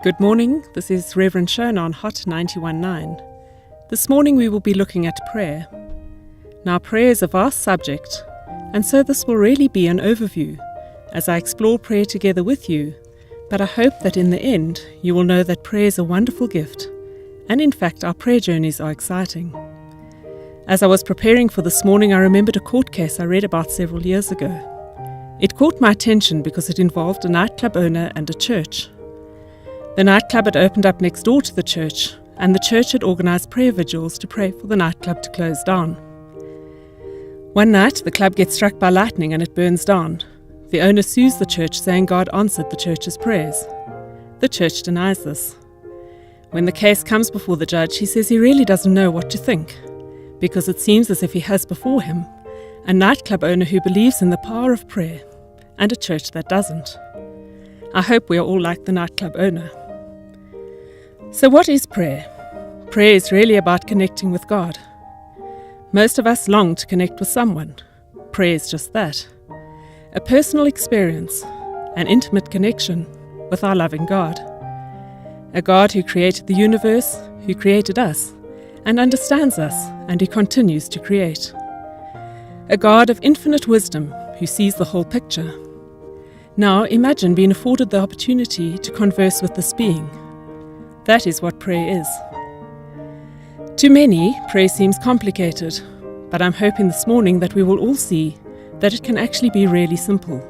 Good morning, this is Reverend Shona on Hot 91.9. This morning we will be looking at prayer. Now prayer is a vast subject, and so this will really be an overview as I explore prayer together with you, but I hope that in the end you will know that prayer is a wonderful gift, and in fact our prayer journeys are exciting. As I was preparing for this morning, I remembered a court case I read about several years ago. It caught my attention because it involved a nightclub owner and a church. The nightclub had opened up next door to the church, and the church had organised prayer vigils to pray for the nightclub to close down. One night, the club gets struck by lightning and it burns down. The owner sues the church, saying God answered the church's prayers. The church denies this. When the case comes before the judge, he says he really doesn't know what to think, because it seems as if he has before him a nightclub owner who believes in the power of prayer, and a church that doesn't. I hope we are all like the nightclub owner. So what is prayer? Prayer is really about connecting with God. Most of us long to connect with someone. Prayer is just that. A personal experience, an intimate connection with our loving God. A God who created the universe, who created us, and understands us, and who continues to create. A God of infinite wisdom who sees the whole picture. Now imagine being afforded the opportunity to converse with this being. That is what prayer is. To many, prayer seems complicated, but I'm hoping this morning that we will all see that it can actually be really simple.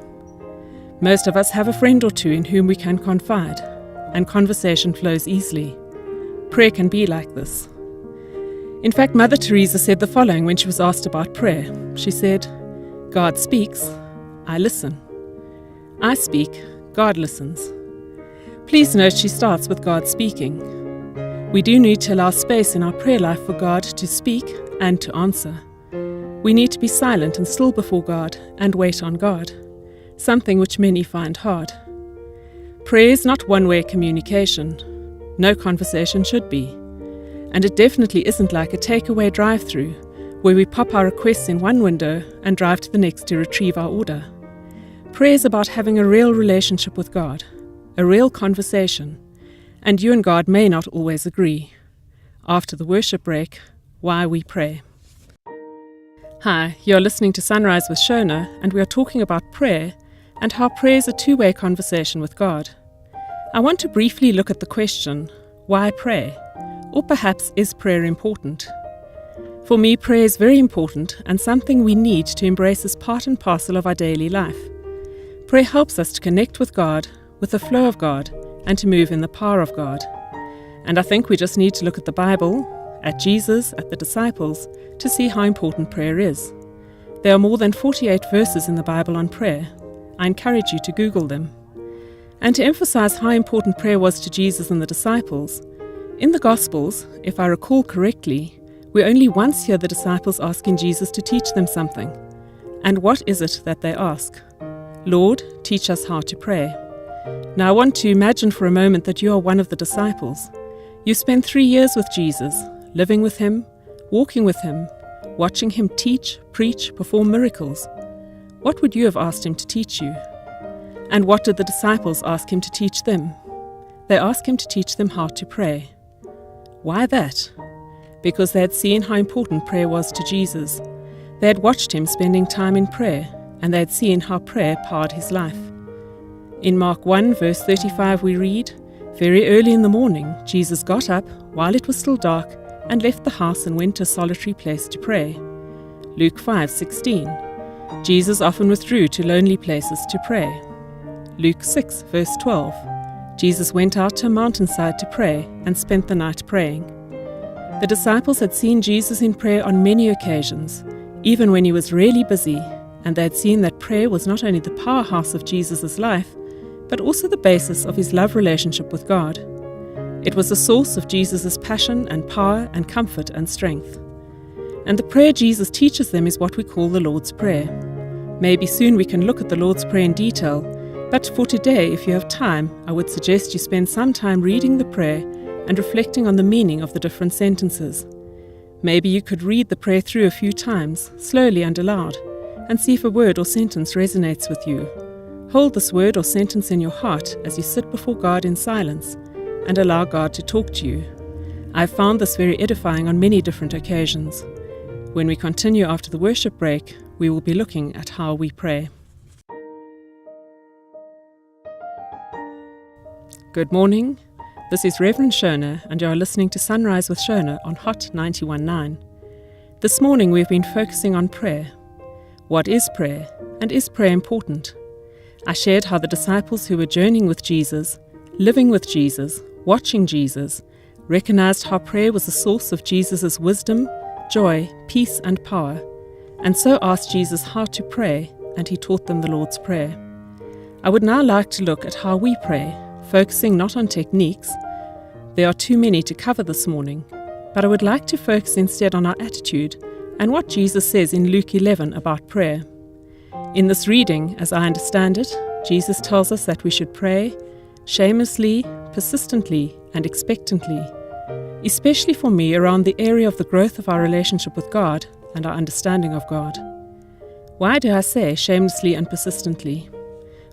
Most of us have a friend or two in whom we can confide, and conversation flows easily. Prayer can be like this. In fact, Mother Teresa said the following when she was asked about prayer. She said, "God speaks, I listen. I speak, God listens." Please note she starts with God speaking. We do need to allow space in our prayer life for God to speak and to answer. We need to be silent and still before God and wait on God, something which many find hard. Prayer is not one-way communication. No conversation should be. And it definitely isn't like a takeaway drive-through where we pop our requests in one window and drive to the next to retrieve our order. Prayer is about having a real relationship with God, a real conversation, and you and God may not always agree. After the worship break, why we pray. Hi, you're listening to Sunrise with Shona, and we are talking about prayer and how prayer is a two-way conversation with God. I want to briefly look at the question, why pray? Or perhaps, is prayer important? For me, prayer is very important and something we need to embrace as part and parcel of our daily life. Prayer helps us to connect with God, with the flow of God, and to move in the power of God. And I think we just need to look at the Bible, at Jesus, at the disciples, to see how important prayer is. There are more than 48 verses in the Bible on prayer. I encourage you to Google them. And to emphasize how important prayer was to Jesus and the disciples, in the Gospels, if I recall correctly, we only once hear the disciples asking Jesus to teach them something. And what is it that they ask? "Lord, teach us how to pray." Now I want to imagine for a moment that you are one of the disciples. You spent 3 years with Jesus, living with him, walking with him, watching him teach, preach, perform miracles. What would you have asked him to teach you? And what did the disciples ask him to teach them? They asked him to teach them how to pray. Why that? Because they had seen how important prayer was to Jesus. They had watched him spending time in prayer, and they had seen how prayer powered his life. In Mark 1 verse 35 we read, "Very early in the morning, Jesus got up while it was still dark and left the house and went to a solitary place to pray." Luke 5:16, Jesus often withdrew to lonely places to pray. Luke 6 verse 12, Jesus went out to a mountainside to pray and spent the night praying. The disciples had seen Jesus in prayer on many occasions, even when he was really busy, and they had seen that prayer was not only the powerhouse of Jesus' life, but also the basis of his love relationship with God. It was the source of Jesus' passion and power and comfort and strength. And the prayer Jesus teaches them is what we call the Lord's Prayer. Maybe soon we can look at the Lord's Prayer in detail, but for today, if you have time, I would suggest you spend some time reading the prayer and reflecting on the meaning of the different sentences. Maybe you could read the prayer through a few times, slowly and aloud, and see if a word or sentence resonates with you. Hold this word or sentence in your heart as you sit before God in silence and allow God to talk to you. I've found this very edifying on many different occasions. When we continue after the worship break, we will be looking at how we pray. Good morning. This is Reverend Shona, and you are listening to Sunrise with Shona on Hot 91.9. This morning we've been focusing on prayer. What is prayer, and is prayer important? I shared how the disciples who were journeying with Jesus, living with Jesus, watching Jesus, recognized how prayer was the source of Jesus' wisdom, joy, peace and power, and so asked Jesus how to pray, and he taught them the Lord's Prayer. I would now like to look at how we pray, focusing not on techniques. There are too many to cover this morning, but I would like to focus instead on our attitude and what Jesus says in Luke 11 about prayer. In this reading, as I understand it, Jesus tells us that we should pray shamelessly, persistently, and expectantly, especially for me around the area of the growth of our relationship with God and our understanding of God. Why do I say shamelessly and persistently?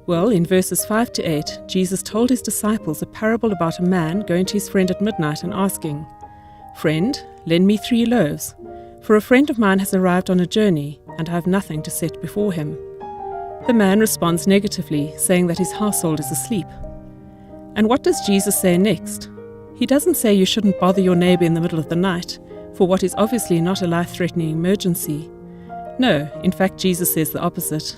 Well, in verses 5 to 8, Jesus told his disciples a parable about a man going to his friend at midnight and asking, "Friend, lend me 3 loaves, for a friend of mine has arrived on a journey, and I have nothing to set before him." The man responds negatively, saying that his household is asleep. And what does Jesus say next? He doesn't say you shouldn't bother your neighbor in the middle of the night for what is obviously not a life-threatening emergency. No, in fact, Jesus says the opposite.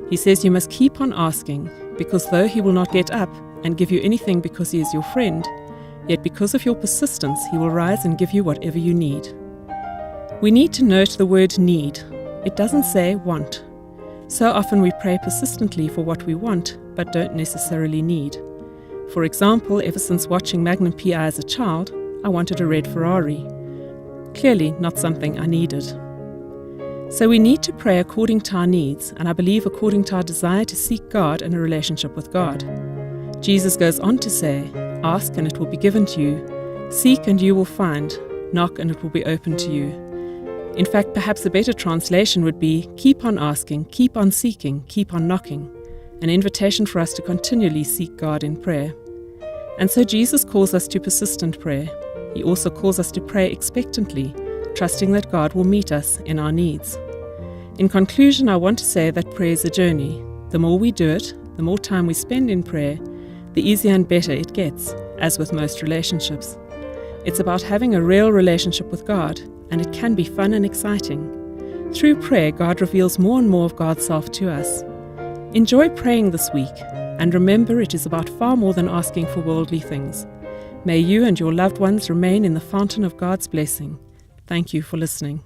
He says you must keep on asking, because though he will not get up and give you anything because he is your friend, yet because of your persistence he will rise and give you whatever you need. We need to note the word need. It doesn't say want. So often we pray persistently for what we want, but don't necessarily need. For example, ever since watching Magnum P.I. as a child, I wanted a red Ferrari. Clearly not something I needed. So we need to pray according to our needs, and I believe according to our desire to seek God and a relationship with God. Jesus goes on to say, "Ask and it will be given to you. Seek and you will find. Knock and it will be opened to you." In fact, perhaps a better translation would be, keep on asking, keep on seeking, keep on knocking. An invitation for us to continually seek God in prayer. And so Jesus calls us to persistent prayer. He also calls us to pray expectantly, trusting that God will meet us in our needs. In conclusion, I want to say that prayer is a journey. The more we do it, the more time we spend in prayer, the easier and better it gets, as with most relationships. It's about having a real relationship with God, and it can be fun and exciting. Through prayer, God reveals more and more of God's self to us. Enjoy praying this week, and remember it is about far more than asking for worldly things. May you and your loved ones remain in the fountain of God's blessing. Thank you for listening.